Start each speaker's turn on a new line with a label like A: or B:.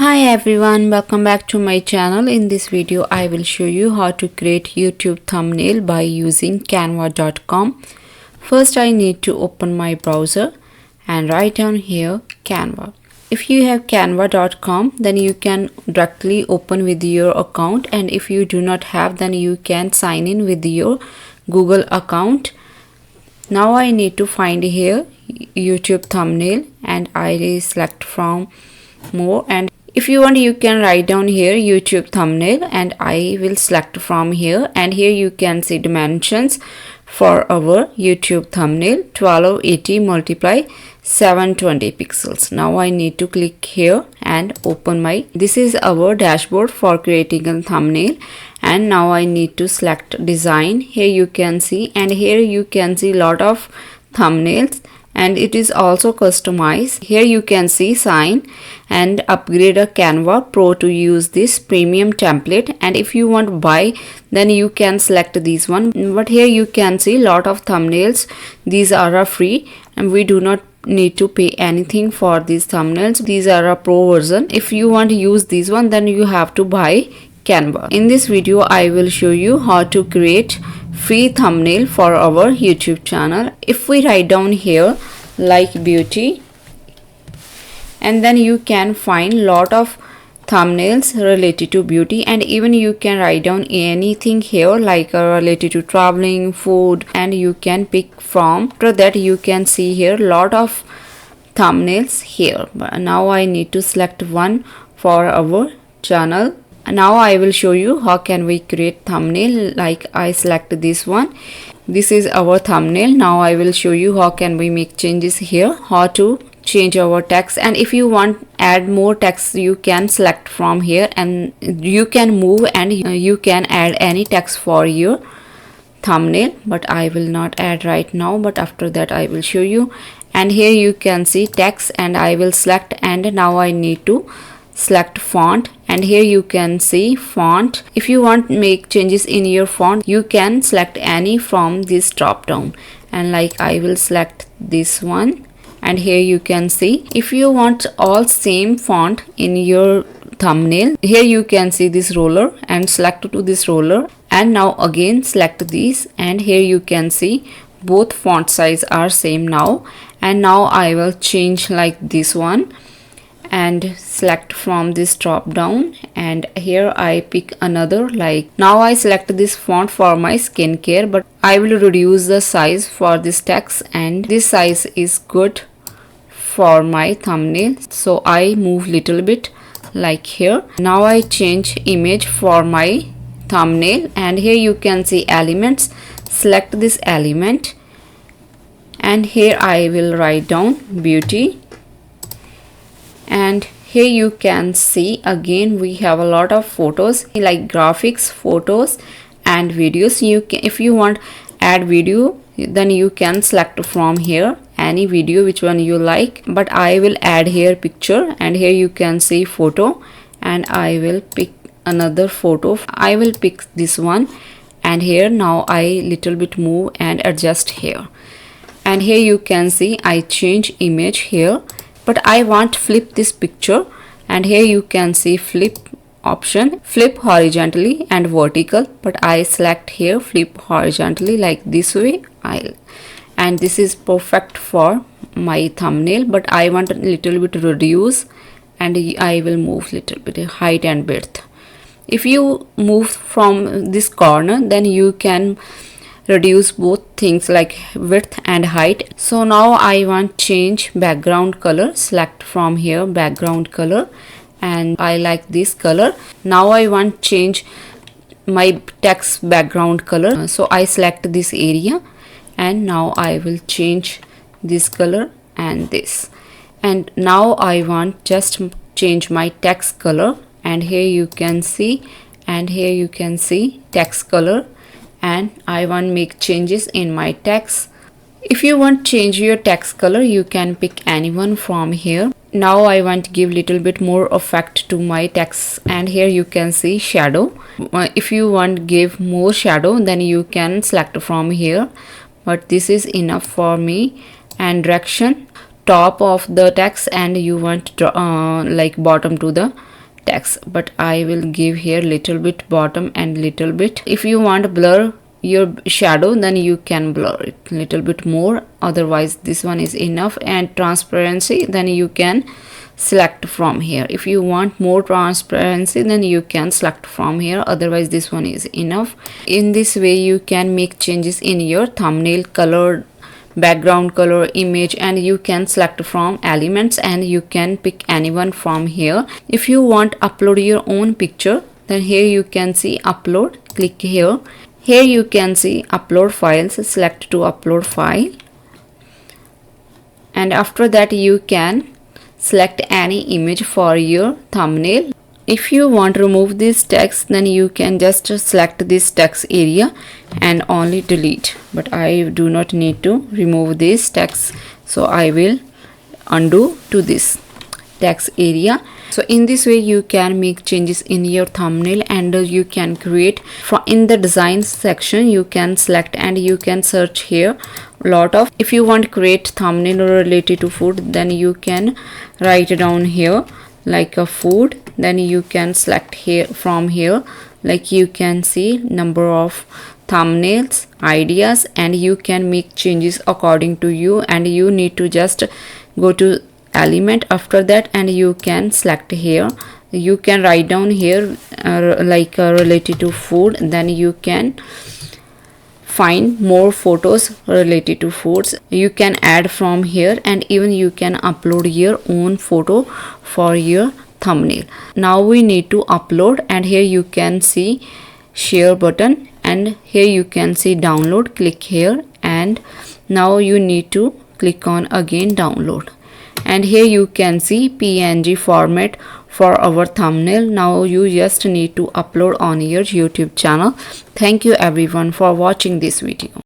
A: Hi everyone, welcome back to my channel. In this video I will show you how to create YouTube thumbnail by using canva.com. First I need to open my browser and write down here Canva. If you have canva.com, then you can directly open with your account, and if you do not have, then you can sign in with your Google account. Now I need to find here YouTube thumbnail and I select from more, and if you want you can write down here YouTube thumbnail and I will select from here, and here you can see dimensions for our YouTube thumbnail 1280 multiply 720 pixels. Now I need to click here and open this is our dashboard for creating a thumbnail, and now I need to select design. Here you can see, and here you can see lot of thumbnails, and it is also customized. Here you can see sign and upgrade a Canva Pro to use this premium template, and if you want buy then you can select this one. But here you can see lot of thumbnails, these are free and we do not need to pay anything for these thumbnails. These are a pro version. If you want to use this one then you have to buy Canva. In this video I will show you how to create free thumbnail for our YouTube channel. If we write down here like beauty, and then you can find lot of thumbnails related to beauty, and even you can write down anything here like related to traveling, food, and you can pick from. After that you can see here lot of thumbnails here. But now I need to select one for our channel. Now I will show you how can we create thumbnail. Like I select this one, this is our thumbnail. Now I will show you how can we make changes here, how to change our text, and if you want add more text you can select from here and you can move and you can add any text for your thumbnail, but I will not add right now, but after that I will show you. And here you can see text and I will select, and now I need to select font, and here you can see font. If you want make changes in your font you can select any from this drop down, and like I will select this one, and here you can see. If you want all same font in your thumbnail, here you can see this roller and select to this roller, and now again select this, and here you can see both font size are same now. And now I will change like this one and select from this drop down, and here I pick another. Like now I select this font for my skincare, but I will reduce the size for this text, and this size is good for my thumbnail, so I move little bit like here. Now I change image for my thumbnail, and here you can see elements, select this element, and here I will write down beauty. And here you can see again we have a lot of photos like graphics, photos and videos. You can, if you want add video then you can select from here any video which one you like, but I will add here picture, and here you can see photo, and I will pick another photo. I will pick this one, and here now I little bit move and adjust here, and here you can see I change image here, but I want flip this picture, and here you can see flip option, flip horizontally and vertical, but I select here flip horizontally like this way. And this is perfect for my thumbnail, but I want a little bit reduce, and I will move little bit height and width. If you move from this corner then you can reduce both things like width and height. So now I want change background color, select from here background color, and I like this color. Now I want change my text background color, so I select this area, and now I will change this color and this, and now I want just change my text color, and here you can see, and here you can see text color, and I want make changes in my text. If you want change your text color you can pick anyone from here. Now I want to give little bit more effect to my text, and here you can see shadow. If you want give more shadow then you can select from here, but this is enough for me. And direction, top of the text, and you want like bottom to the text, but I will give here little bit bottom and little bit. If you want blur your shadow, then you can blur it little bit more, otherwise this one is enough. And transparency, then you can select from here. If you want more transparency, then you can select from here, otherwise this one is enough. In this way you can make changes in your thumbnail color, background color, image, and you can select from elements and you can pick anyone from here. If you want upload your own picture, then here you can see upload, click here. Here you can see upload files, select to upload file, and after that you can select any image for your thumbnail. If you want to remove this text, then you can just select this text area and only delete, but I do not need to remove this text, so I will undo to this text area. So in this way you can make changes in your thumbnail, and you can create from in the design section. You can select and you can search here lot of. If you want to create thumbnail related to food, then you can write down here like a food, then you can select here from here, like you can see number of thumbnails ideas, and you can make changes according to you. And you need to just go to element after that, and you can select here. You can write down here like related to food, then you can find more photos related to foods. You can add from here, and even you can upload your own photo for your thumbnail. Now we need to upload, and here you can see share button, and here you can see download. Click here, and now you need to click on again download, and here you can see PNG format for our thumbnail. Now you just need to upload on your YouTube channel. Thank you everyone for watching this video.